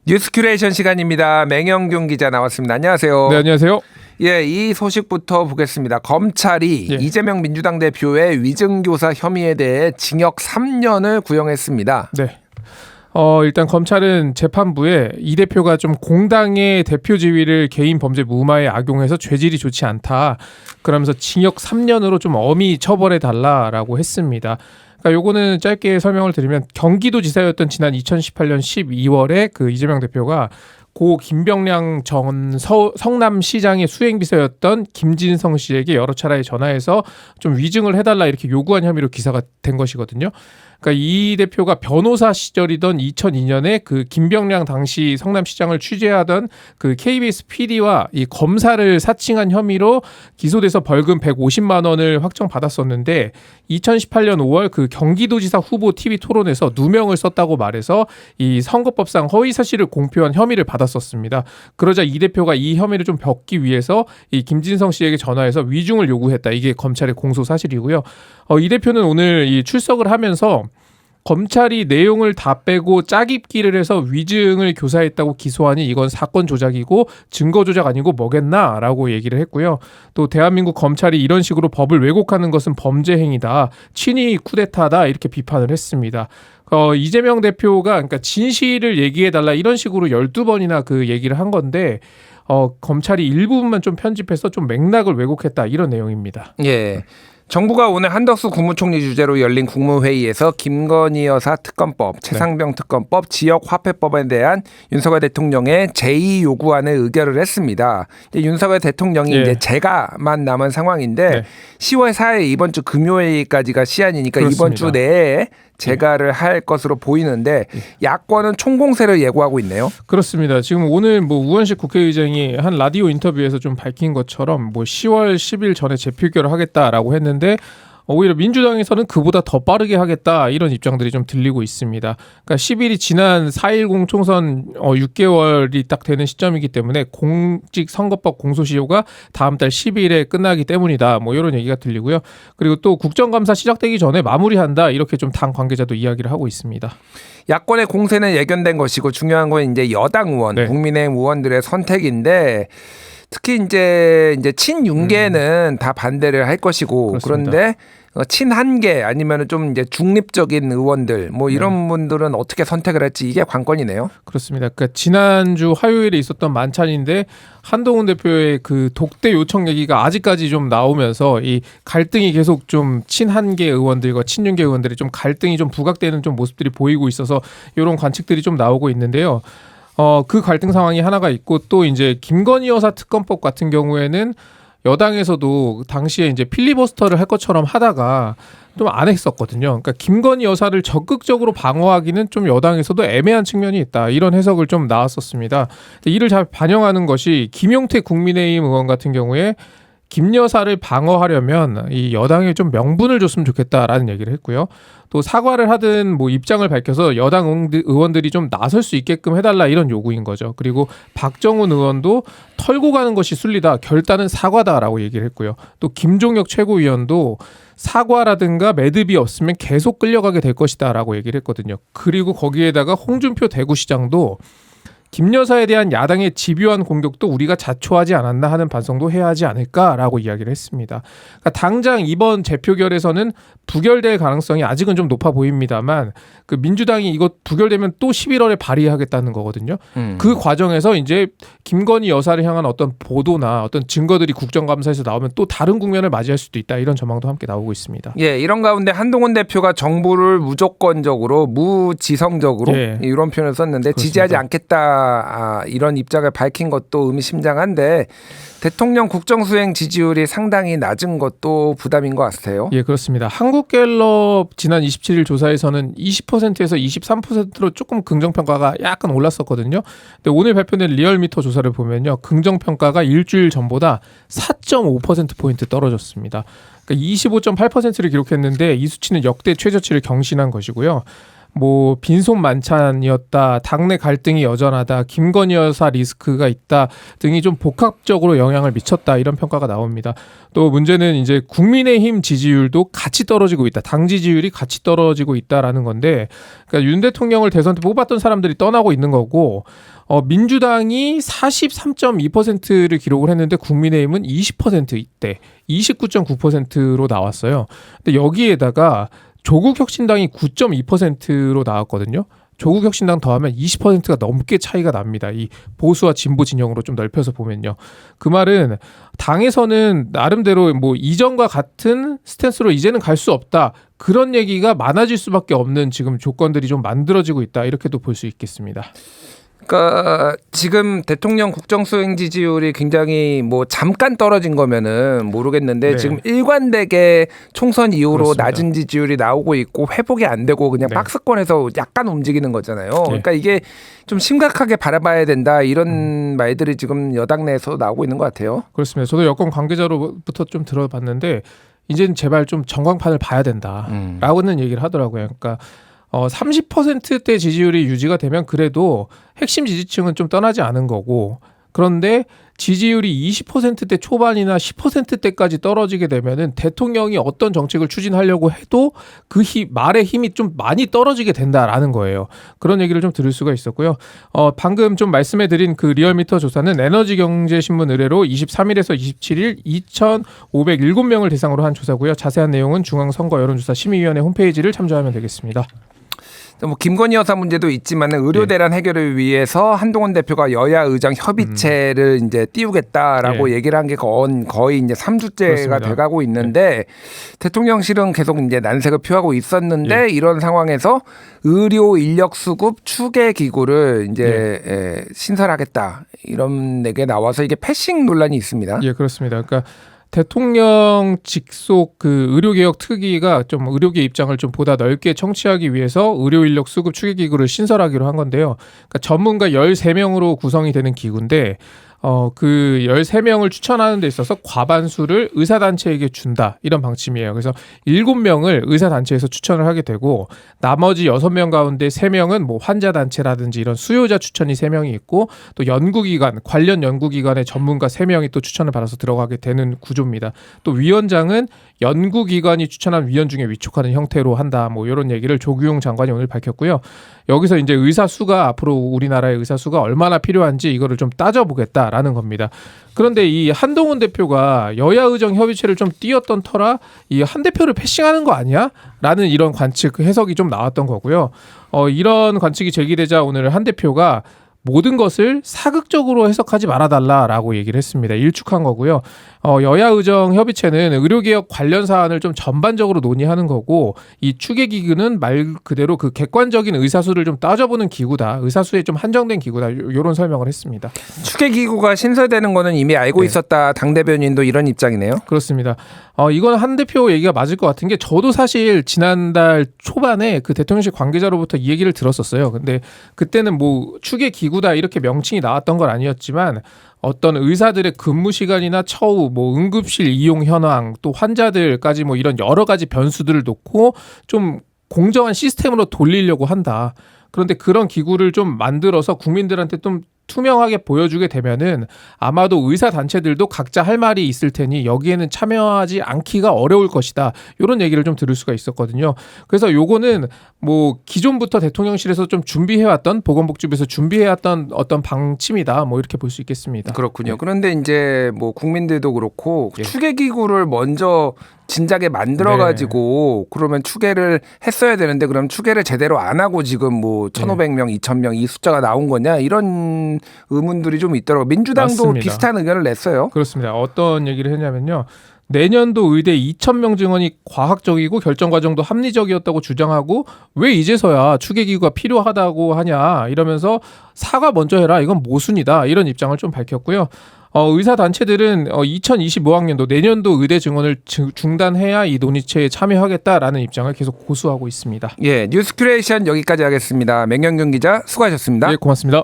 뉴스 큐레이션 시간입니다. 맹영균 기자 나왔습니다. 안녕하세요. 네, 안녕하세요. 예, 이 소식부터 보겠습니다. 검찰이 이재명 민주당 대표의 위증교사 혐의에 대해 징역 3년을 구형했습니다. 네. 일단 검찰은 재판부에 이 대표가 좀 공당의 대표 지위를 개인 범죄 무마에 악용해서 죄질이 좋지 않다. 그러면서 징역 3년으로 좀 엄히 처벌해 달라라고 했습니다. 그러니까 요거는 짧게 설명을 드리면 경기도지사였던 지난 2018년 12월에 그 이재명 대표가 고 김병량 전 성남시장의 수행비서였던 김진성 씨에게 여러 차례 전화해서 좀 위증을 해달라 이렇게 요구한 혐의로 기사가 된 것이거든요. 그러니까 이 대표가 변호사 시절이던 2002년에 그 김병량 당시 성남시장을 취재하던 그 KBS PD와 이 검사를 사칭한 혐의로 기소돼서 벌금 150만 원을 확정받았었는데 2018년 5월 그 경기도지사 후보 TV 토론에서 누명을 썼다고 말해서 이 선거법상 허위 사실을 공표한 혐의를 받았었습니다. 그러자 이 대표가 이 혐의를 좀 벽기 위해서 이 김진성 씨에게 전화해서 위중을 요구했다. 이게 검찰의 공소 사실이고요. 이 대표는 오늘 이 출석을 하면서 검찰이 내용을 다 빼고 짜깁기를 해서 위증을 교사했다고 기소하니 이건 사건 조작이고 증거 조작 아니고 뭐겠나라고 얘기를 했고요. 또 대한민국 검찰이 이런 식으로 법을 왜곡하는 것은 범죄 행위다. 친위 쿠데타다 이렇게 비판을 했습니다. 이재명 대표가 그러니까 진실을 얘기해달라 이런 식으로 12번이나 그 얘기를 한 건데 검찰이 일부분만 좀 편집해서 좀 맥락을 왜곡했다 이런 내용입니다. 예. 정부가 오늘 한덕수 국무총리 주재로 열린 국무회의에서 김건희 여사 특검법, 최상병 특검법, 지역화폐법에 대한 윤석열 대통령의 제의 요구안을 의결을 했습니다. 윤석열 대통령이 이제 재가만 남은 상황인데 10월 4일 이번 주 금요일까지가 시한이니까 그렇습니다. 이번 주 내에 재가를 할 것으로 보이는데 야권은 총공세를 예고하고 있네요. 그렇습니다. 지금 오늘 우원식 국회의장이 한 라디오 인터뷰에서 좀 밝힌 것처럼 10월 10일 전에 재표결을 하겠다라고 했는데 오히려 민주당에서는 그보다 더 빠르게 하겠다 이런 입장들이 좀 들리고 있습니다. 그러니까 10일이 지난 4.10 총선 6개월이 딱 되는 시점이기 때문에 공직선거법 공소시효가 다음 달 10일에 끝나기 때문이다. 이런 얘기가 들리고요. 그리고 또 국정감사 시작되기 전에 마무리한다. 이렇게 좀 당 관계자도 이야기를 하고 있습니다. 야권의 공세는 예견된 것이고 중요한 건 이제 여당 의원, 국민의힘 의원들의 선택인데 특히 이제 친윤계는 다 반대를 할 것이고 그렇습니다. 그런데 친한계 아니면 좀 이제 중립적인 의원들 이런 분들은 어떻게 선택을 할지 이게 관건이네요. 그렇습니다. 그러니까 지난주 화요일에 있었던 만찬인데 한동훈 대표의 그 독대 요청 얘기가 아직까지 좀 나오면서 이 갈등이 계속 좀 친한계 의원들과 친윤계 의원들이 좀 갈등이 좀 부각되는 좀 모습들이 보이고 있어서 이런 관측들이 좀 나오고 있는데요. 그 갈등 상황이 하나가 있고 또 이제 김건희 여사 특검법 같은 경우에는 여당에서도 당시에 이제 필리버스터를 할 것처럼 하다가 좀 안 했었거든요. 그러니까 김건희 여사를 적극적으로 방어하기는 좀 여당에서도 애매한 측면이 있다. 이런 해석을 좀 나왔었습니다. 이를 잘 반영하는 것이 김용태 국민의힘 의원 같은 경우에 김 여사를 방어하려면 이 여당에 좀 명분을 줬으면 좋겠다라는 얘기를 했고요. 또 사과를 하든 입장을 밝혀서 여당 의원들이 좀 나설 수 있게끔 해달라 이런 요구인 거죠. 그리고 박정훈 의원도 털고 가는 것이 순리다. 결단은 사과다라고 얘기를 했고요. 또 김종혁 최고위원도 사과라든가 매듭이 없으면 계속 끌려가게 될 것이다라고 얘기를 했거든요. 그리고 거기에다가 홍준표 대구시장도 김 여사에 대한 야당의 집요한 공격도 우리가 자초하지 않았나 하는 반성도 해야 하지 않을까라고 이야기를 했습니다. 그러니까 당장 이번 재표결에서는 부결될 가능성이 아직은 좀 높아 보입니다만 그 민주당이 이거 부결되면 또 11월에 발의하겠다는 거거든요. 그 과정에서 이제 김건희 여사를 향한 어떤 보도나 어떤 증거들이 국정감사에서 나오면 또 다른 국면을 맞이할 수도 있다. 이런 전망도 함께 나오고 있습니다. 예, 이런 가운데 한동훈 대표가 정부를 무조건적으로 무지성적으로 이런 표현을 썼는데 그렇습니다. 지지하지 않겠다 이런 입장을 밝힌 것도 의미심장한데 대통령 국정수행 지지율이 상당히 낮은 것도 부담인 것 같아요. 예, 그렇습니다. 한국갤럽 지난 27일 조사에서는 20%에서 23%로 조금 긍정평가가 약간 올랐었거든요. 근데 오늘 발표된 리얼미터 조사를 보면요. 긍정평가가 일주일 전보다 4.5%포인트 떨어졌습니다. 그러니까 25.8%를 기록했는데 이 수치는 역대 최저치를 경신한 것이고요. 빈손 만찬이었다, 당내 갈등이 여전하다, 김건희 여사 리스크가 있다 등이 좀 복합적으로 영향을 미쳤다 이런 평가가 나옵니다. 또 문제는 이제 국민의힘 지지율도 같이 떨어지고 있다, 당 지지율이 같이 떨어지고 있다라는 건데, 그러니까 윤 대통령을 대선 때 뽑았던 사람들이 떠나고 있는 거고, 민주당이 43.2%를 기록을 했는데 국민의힘은 20%대 29.9%로 나왔어요. 근데 여기에다가 조국혁신당이 9.2%로 나왔거든요. 조국혁신당 더하면 20%가 넘게 차이가 납니다. 이 보수와 진보 진영으로 좀 넓혀서 보면요. 그 말은 당에서는 나름대로 뭐 이전과 같은 스탠스로 이제는 갈 수 없다. 그런 얘기가 많아질 수밖에 없는 지금 조건들이 좀 만들어지고 있다. 이렇게도 볼 수 있겠습니다. 그러니까 지금 대통령 국정수행 지지율이 굉장히 뭐 잠깐 떨어진 거면은 모르겠는데 네. 지금 일관되게 총선 이후로 그렇습니다. 낮은 지지율이 나오고 있고 회복이 안 되고 그냥 네. 박스권에서 약간 움직이는 거잖아요. 그러니까 이게 좀 심각하게 바라봐야 된다 이런 말들이 지금 여당 내에서 나오고 있는 것 같아요. 그렇습니다. 저도 여권 관계자로부터 좀 들어봤는데 이제는 제발 좀 전광판을 봐야 된다라고는 얘기를 하더라고요. 그러니까 30%대 지지율이 유지가 되면 그래도 핵심 지지층은 좀 떠나지 않은 거고, 그런데 지지율이 20%대 초반이나 10%대까지 떨어지게 되면은 대통령이 어떤 정책을 추진하려고 해도 그 말의 힘이 좀 많이 떨어지게 된다라는 거예요. 그런 얘기를 좀 들을 수가 있었고요. 방금 좀 말씀해드린 그 리얼미터 조사는 에너지경제신문 의뢰로 23일에서 27일 2,507명을 대상으로 한 조사고요. 자세한 내용은 중앙선거 여론조사 심의위원회 홈페이지를 참조하면 되겠습니다. 뭐 김건희 여사 문제도 있지만 의료 대란 해결을 위해서 한동훈 대표가 여야 의장 협의체를 이제 띄우겠다라고 얘기를 한 게 거의 이제 3주째가 그렇습니다. 돼가고 있는데 대통령실은 계속 이제 난색을 표하고 있었는데 이런 상황에서 의료 인력 수급 추계 기구를 이제 신설하겠다 이런 내게 나와서 이게 패싱 논란이 있습니다. 예, 그렇습니다. 그러니까 대통령 직속 그 의료개혁 특위가 좀 의료계 입장을 좀 보다 넓게 청취하기 위해서 의료인력 수급 추계기구를 신설하기로 한 건데요. 그러니까 전문가 13명으로 구성이 되는 기구인데 그 13명을 추천하는 데 있어서 과반수를 의사단체에게 준다. 이런 방침이에요. 그래서 7명을 의사단체에서 추천을 하게 되고 나머지 6명 가운데 3명은 뭐 환자단체라든지 이런 수요자 추천이 3명이 있고 또 연구기관, 관련 연구기관의 전문가 3명이 또 추천을 받아서 들어가게 되는 구조입니다. 또 위원장은 연구기관이 추천한 위원 중에 위촉하는 형태로 한다. 뭐 이런 얘기를 조규용 장관이 오늘 밝혔고요. 여기서 이제 의사 수가 앞으로 우리나라의 의사 수가 얼마나 필요한지 이거를 좀 따져보겠다라는 겁니다. 그런데 이 한동훈 대표가 여야 의정 협의체를 좀 띄었던 터라 이 한 대표를 패싱하는 거 아니야? 라는 이런 관측 해석이 좀 나왔던 거고요. 이런 관측이 제기되자 오늘 한 대표가 모든 것을 사극적으로 해석하지 말아달라라고 얘기를 했습니다. 일축한 거고요. 여야 의정 협의체는 의료개혁 관련 사안을 좀 전반적으로 논의하는 거고 이 추계기구는 말 그대로 그 객관적인 의사수를 좀 따져보는 기구다. 의사수에 좀 한정된 기구다. 이런 설명을 했습니다. 추계기구가 신설되는 거는 이미 알고 있었다. 당 대변인도 이런 입장이네요. 그렇습니다. 이건 한 대표 얘기가 맞을 것 같은 게 저도 사실 지난달 초반에 그 대통령실 관계자로부터 이 얘기를 들었었어요. 근데 그때는 뭐 추계기구다 이렇게 명칭이 나왔던 건 아니었지만 어떤 의사들의 근무 시간이나 처우, 뭐 응급실 이용 현황, 또 환자들까지 뭐 이런 여러 가지 변수들을 놓고 좀 공정한 시스템으로 돌리려고 한다. 그런데 그런 기구를 좀 만들어서 국민들한테 좀 투명하게 보여주게 되면은 아마도 의사 단체들도 각자 할 말이 있을 테니 여기에는 참여하지 않기가 어려울 것이다. 이런 얘기를 좀 들을 수가 있었거든요. 그래서 요거는 뭐 기존부터 대통령실에서 좀 준비해왔던 보건복지부에서 준비해왔던 어떤 방침이다. 뭐 이렇게 볼 수 있겠습니다. 그렇군요. 그런데 이제 뭐 국민들도 그렇고 추계기구를 먼저 진작에 만들어가지고 그러면 추계를 했어야 되는데 그럼 추계를 제대로 안 하고 지금 뭐 1,500명, 2,000명 이 숫자가 나온 거냐 이런 의문들이 좀 있더라고요. 민주당도 맞습니다. 비슷한 의견을 냈어요. 그렇습니다. 어떤 얘기를 했냐면요. 내년도 의대 2,000명 증원이 과학적이고 결정 과정도 합리적이었다고 주장하고 왜 이제서야 추계기구가 필요하다고 하냐 이러면서 사과 먼저 해라. 이건 모순이다. 이런 입장을 좀 밝혔고요. 의사단체들은 2025학년도 내년도 의대 증원을 중단해야 이 논의체에 참여하겠다라는 입장을 계속 고수하고 있습니다. 예, 뉴스 큐레이션 여기까지 하겠습니다. 맹영균 기자 수고하셨습니다. 네, 고맙습니다.